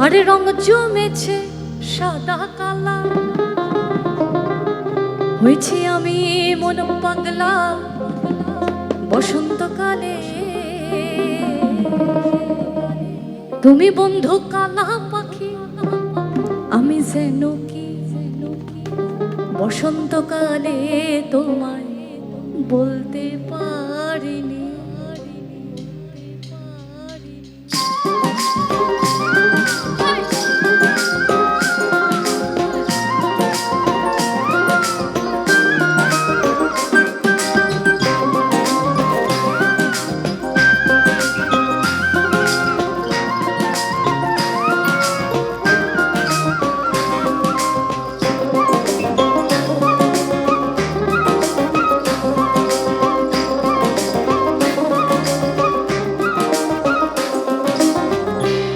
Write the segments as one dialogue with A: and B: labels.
A: আরে রং জমেছে সাদা কালা, হয়েছি আমি মন পাগলা বসন্তকালে। তুমি বন্ধু কালা পাখি, আমি যেন কি বসন্তকালে তোমায় বলতে পারিনি।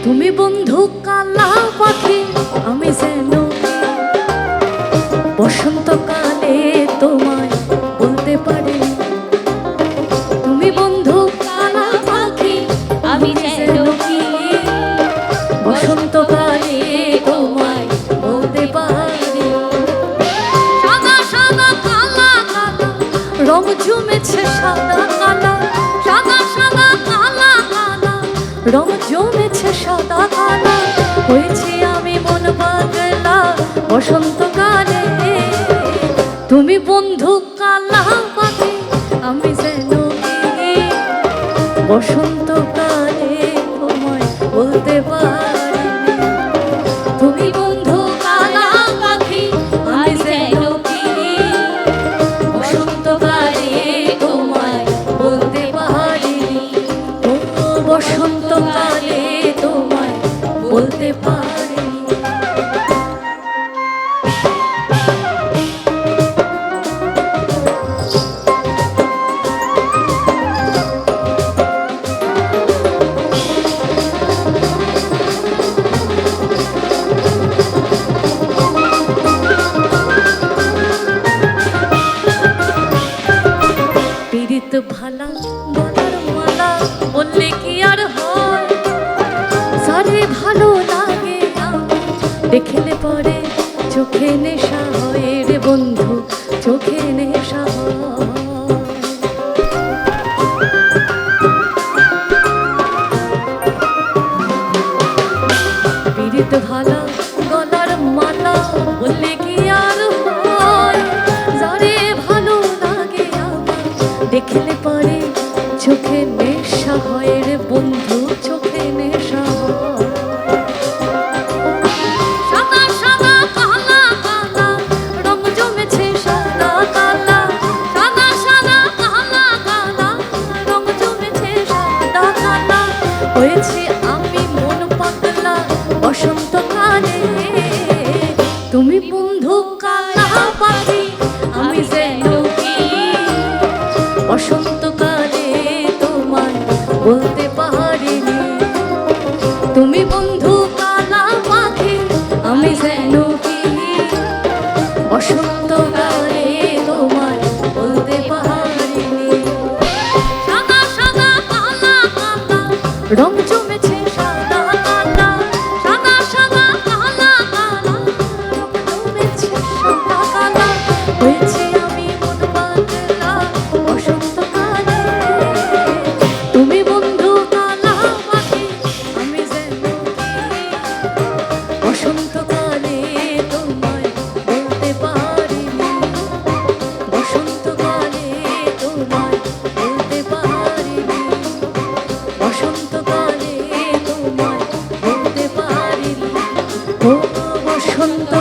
A: তুমি বন্ধু কালা পাখি, আমি যেন বসন্তকালে তোমায় বলতে পারি। তুমি বন্ধু কালা পাখি, আমি যেন কি বসন্তকালে তোমায় বলতে পারি। সাদা সাদা কালা কালা রং জমেছে সাদা কালা, সাদা সাদা কালা কালা রং জমেছে সাদা কালা, হয়েছি আমি মন পাগলা বসন্তকালে। তুমি বন্ধু কালা পাখি, আমি যেন বসন্তকালে তোমায় বলতে পারি। তুমি বন্ধু কালা পাখি, আমি যেন বসন্তকালে তোমায় বলতে পারি। বসন্তকালে তোমায় বলতে পারি। পীড়িত ভালা বলার মালা বললে কি আর হয়, সারে ভালো লাগে দেখলে পরে চোখে নেশা হয় রে বন্ধু, চোখে নেশা হয়। পীড়িত ভালা গলার মালা বললে কি আর হয়, যারে ভালো লাগে দেখলে পরে চোখে নেশা হয় রে বন্ধু, চোখে নেশা হয়। সাদা সাদা কালা কালা রং জমেছে সাদা কালা, সাদা সাদা কালা কালা রং জমেছে সাদা কালা, হয়েছি আমি মন পাগলা বসন্তকালে। তুমি বন্ধু কালা পাখি, আমি যেন বসন্তকালে তোমায় বলতে পারিনি। তুমি বন্ধু কালা পাখি, আমি যেন বসন্তকালে তোমায় বলতে পারিনি। সাদা সাদা কালা কালা রং জমেছে সাদা কালা, সাদা সাদা কালা কালা রং জমেছে সাদা কালা, হয়েছে আমি মন পাগলা বসন্তকালে। তুমি বন্ধু কালা পাখি, আমি যেন বসন্তকালে তোমায় বলতে পারিনি। বসন্তকালে তোমায় বলতে পারিনি। বসন্তকালে তোমায় বলতে পারিনি। ও বসন্ত